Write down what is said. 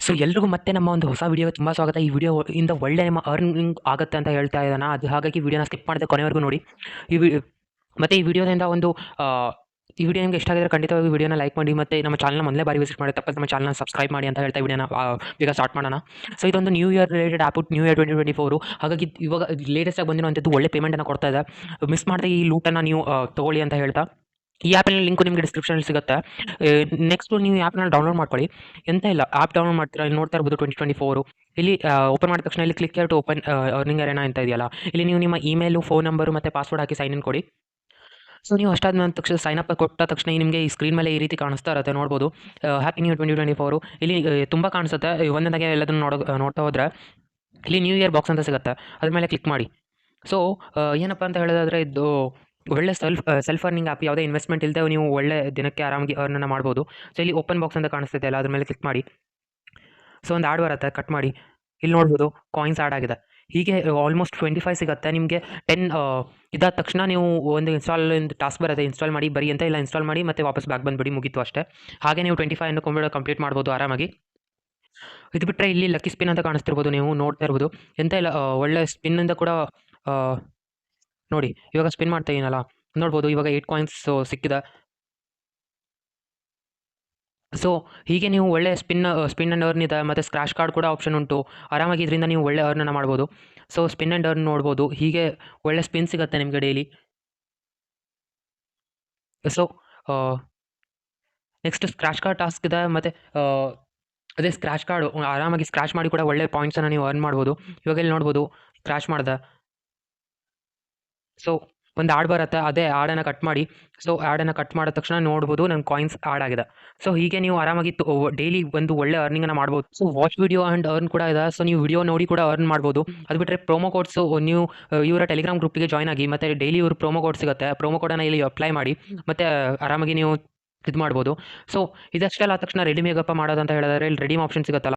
So ಎಲ್ರಿಗೂ ಮತ್ತೆ ನಮ್ಮ ಒಂದು ಹೊಸ ವಿಡಿಯೋಗೆ ತುಂಬ ಸ್ವಾಗತ. ಈ ವಿಡಿಯೋ ಇಂದ ಒಳ್ಳೆ ನಿಮ್ಮ ಅರ್ನಿಂಗ್ ಆಗುತ್ತೆ ಅಂತ ಹೇಳ್ತಾ ಇದ್ದಾನೆ. ಅದು ಹಾಗಾಗಿ ವಿಡಿಯೋನ ಸ್ಕಿಪ್ ಮಾಡದೆ ಕೊನೆವರೆಗೂ ನೋಡಿ. ಈ ವಿ ಮತ್ತು ಈ ವಿಡಿಯೋದಿಂದ ಒಂದು ಈ ವಿಡಿಯೋ ನಿಮಗೆ ಇಷ್ಟ ಆಗಿದ್ರೆ ಖಂಡಿತವಾಗಿ ವಿಡಿಯೋನ ಲೈಕ್ ಮಾಡಿ, ಮತ್ತು ನಮ್ಮ ಚಾನಲ್ನ ಮೊದಲೇ ಬಾರಿ ವಿಸಿಟ್ ಮಾಡಿ ತಪ್ಪದೆ ನಮ್ಮ ಚಾನಲ್ನ ಸಬ್ಸ್ಕ್ರೈಬ್ ಮಾಡಿ ಅಂತ ಹೇಳ್ತಾ ವಿಡಿಯೋನ ಈಗ ಸ್ಟಾರ್ಟ್ ಮಾಡೋಣ. ಸೊ ಇದೊಂದು new year related app, new year 2024. ಹಾಗಾಗಿ ಇವಾಗ ಲೇಟೆಸ್ಟಾಗಿ ಬಂದಿರುವಂಥದ್ದು ಒಳ್ಳೆ ಪೇಮೆಂಟನ್ನು ಕೊಡ್ತಾ ಇದೆ. ಮಿಸ್ ಮಾಡದೆ ಈ ಲೂಟನ್ನು ನೀವು ತೊಗೊಳ್ಳಿ ಅಂತ ಹೇಳ್ತಾ, ಈ ಆ್ಯಪಿನ ಲಿಂಕು ನಿಮಗೆ ಡಿಸ್ಕ್ರಿಪ್ಷನಲ್ಲಿ ಸಿಗುತ್ತೆ. ನೆಕ್ಸ್ಟು ನೀವು ಈ ಆ್ಯಪ್ನ ಡೌನ್ಲೋಡ್ ಮಾಡ್ಕೊಳ್ಳಿ. ಎಂತ ಇಲ್ಲ, ಆ್ಯಪ್ ಡೌನ್ಲೋಡ್ ಮಾಡ್ತೀರಾ, ಇಲ್ಲಿ ನೋಡ್ತಾ ಇರ್ಬೋದು 2024. ಇಲ್ಲಿ ಓಪನ್ ಮಾಡಿದ ತಕ್ಷಣ ಇಲ್ಲಿ click to open earning arena ಅಂತ ಇದೆಯಲ್ಲ, ಇಲ್ಲಿ ನೀವು ನಿಮ್ಮ ಇಮೇಲು, ಫೋನ್ ನಂಬರು ಮತ್ತು ಪಾಸ್ವರ್ಡ್ ಹಾಕಿ ಸೈನ್ ಇನ್ ಕೊಡಿ. ಸೊ ನೀವು ಅಷ್ಟಾದ ತಕ್ಷಣ ಸೈನ್ ಅಪ್ ಕೊಟ್ಟ ತಕ್ಷಣ ನಿಮಗೆ ಈ ಸ್ಕ್ರೀನ್ ಮೇಲೆ ಈ ರೀತಿ ಕಾಣಿಸ್ತಾ ಇರುತ್ತೆ, ನೋಡ್ಬೋದು. ಹ್ಯಾಪಿ ನ್ಯೂ 2024 ಇಲ್ಲಿ ತುಂಬ ಕಾಣಿಸುತ್ತೆ. ಒಂದೊಂದಾಗೆ ಎಲ್ಲದನ್ನು ನೋಡ್ತಾ ಹೋದರೆ ಇಲ್ಲಿ ನ್ಯೂ ಇಯರ್ ಬಾಕ್ಸ್ ಅಂತ ಸಿಗುತ್ತೆ, ಅದ್ರ ಮೇಲೆ ಕ್ಲಿಕ್ ಮಾಡಿ. ಸೊ ಏನಪ್ಪ ಅಂತ ಹೇಳೋದಾದರೆ, ಇದು ಒಳ್ಳೆ ಸೆಲ್ಫ್ ಅರ್ನಿಂಗ್ ಆ್ಯಪ್. ಯಾವುದೇ ಇನ್ವೆಸ್ಟ್ಮೆಂಟ್ ಇಲ್ಲದೆ ನೀವು ಒಳ್ಳೆ ದಿನಕ್ಕೆ ಆರಾಮಾಗಿ ಅರ್ನನ್ನು ಮಾಡ್ಬೋದು. ಸೊ ಇಲ್ಲಿ ಓಪನ್ ಬಾಕ್ಸ್ ಅಂತ ಕಾಣಿಸ್ತಿದೆ ಅಲ್ಲ, ಅದ್ರ ಮೇಲೆ ಕ್ಲಿಕ್ ಮಾಡಿ. ಸೊ ಒಂದು ಆ್ಯಡ್ ಬರುತ್ತೆ, ಕಟ್ ಮಾಡಿ. ಇಲ್ಲಿ ನೋಡ್ಬೋದು ಕಾಯಿನ್ಸ್ ಆ್ಯಡ್ ಆಗಿದೆ. ಹೀಗೆ ಆಲ್ಮೋಸ್ಟ್ 25 ಸಿಗುತ್ತೆ ನಿಮಗೆ. 10 ಇದಾದ ತಕ್ಷಣ ನೀವು ಒಂದು ಟಾಸ್ಕ್ ಬರುತ್ತೆ, ಇನ್ಸ್ಟಾಲ್ ಮಾಡಿ ಬರೀ ಅಂತ. ಇಲ್ಲ, ಇನ್ಸ್ಟಾಲ್ ಮಾಡಿ ಮತ್ತು ವಾಪಸ್ ಬ್ಯಾಕ್ ಬಂದುಬಿಡಿ, ಮುಗೀತು ಅಷ್ಟೇ. ಹಾಗೆ ನೀವು 25 ಕಂಪ್ಲೀಟ್ ಮಾಡ್ಬೋದು ಆರಾಮಾಗಿ. ಇದು ಬಿಟ್ಟರೆ ಇಲ್ಲಿ ಲಕ್ಕಿ ಸ್ಪಿನ್ ಅಂತ ಕಾಣಿಸ್ತಿರ್ಬೋದು, ನೀವು ನೋಡ್ತಾ ಇರ್ಬೋದು. ಎಂತ ಇಲ್ಲ, ಒಳ್ಳೆ ಸ್ಪಿನ್ನಿಂದ ಕೂಡ ನೋಡಿ, ಇವಾಗ ಸ್ಪಿನ್ ಮಾಡ್ತಾ ಇದೀನಲ್ಲ, ನೋಡ್ಬೋದು ಇವಾಗ 8 ಕಾಯಿನ್ಸ್ ಸಿಕ್ಕಿದೆ. ಸೊ ಹೀಗೆ ನೀವು ಒಳ್ಳೆ ಸ್ಪಿನ್ ಆ್ಯಂಡ್ ಅರ್ನ್ ಇದೆ, ಮತ್ತು ಸ್ಕ್ರ್ಯಾಚ್ ಕಾರ್ಡ್ ಕೂಡ ಆಪ್ಷನ್ ಉಂಟು. ಆರಾಮಾಗಿ ಇದರಿಂದ ನೀವು ಒಳ್ಳೆ ಅರ್ನನ್ನು ಮಾಡ್ಬೋದು. ಸೊ ಸ್ಪಿನ್ ಆ್ಯಂಡ್ ಅರ್ನ್ ನೋಡ್ಬೋದು, ಹೀಗೆ ಒಳ್ಳೆ ಸ್ಪಿನ್ ಸಿಗುತ್ತೆ ನಿಮಗೆ daily. So next scratch card task ಇದೆ, ಮತ್ತು ಅದೇ ಸ್ಕ್ರ್ಯಾಚ್ ಕಾರ್ಡು ಆರಾಮಾಗಿ ಸ್ಕ್ರ್ಯಾಚ್ ಮಾಡಿ ಕೂಡ ಒಳ್ಳೆ ಪಾಯಿಂಟ್ಸನ್ನು ನೀವು ಅರ್ನ್ ಮಾಡ್ಬೋದು. ಇವಾಗ ಇಲ್ಲಿ ನೋಡ್ಬೋದು ಸ್ಕ್ರ್ಯಾಚ್ ಮಾಡಿದೆ. ಸೊ ಒಂದು ಆ್ಯಡ್ ಬರುತ್ತೆ, ಅದೇ ಆ್ಯಡನ್ನು ಕಟ್ ಮಾಡಿ. ಸೊ ಆ್ಯಡನ್ನು ಕಟ್ ಮಾಡಿದ ತಕ್ಷಣ ನೋಡ್ಬೋದು ನನ್ನ ಕಾಯಿನ್ಸ್ ಆ್ಯಡ್ ಆಗಿದೆ. ಸೊ ಹೀಗೆ ನೀವು ಆರಾಮಾಗಿ ಡೈಲಿ ಒಂದು ಒಳ್ಳೆ ಅರ್ನಿಂಗನ್ನು ಮಾಡ್ಬೋದು. So watch video and earn ಕೂಡ ಇದೆ. ಸೊ ನೀವು ವಿಡಿಯೋ ನೋಡಿ ಕೂಡ ಅರ್ನ್ ಮಾಡ್ಬೋದು. ಅದು ಬಿಟ್ಟರೆ ಪ್ರೋಮೋ ಕೋಡ್ಸು, ನೀವು ಇವರ ಟೆಲಿಗ್ರಾಮ್ ಗ್ರೂಪಿಗೆ ಜಾಯ್ನ್ ಆಗಿ, ಮತ್ತು ಡೈಲಿ ಇವರು ಪ್ರೋಮೋ ಕೋಡ್ ಸಿಗುತ್ತೆ, ಪ್ರೋಮೋ ಕೋಡನ್ನು ಇಲ್ಲಿ ಅಪ್ಲೈ ಮಾಡಿ, ಮತ್ತು ಆರಾಮಾಗಿ ನೀವು ಇದು ಮಾಡ್ಬೋದು. ಸೊ ಇದಷ್ಟೆಲ್ಲ ಆದ ತಕ್ಷಣ ರೆಡಿ ಮೇಗಪ್ಪ ಮಾಡೋದು ಅಂತ ಹೇಳಿದ್ರೆ, ಇಲ್ಲಿ ರೆಡೀಮ್ ಆಪ್ಷನ್ ಸಿಗುತ್ತಲ್ಲ,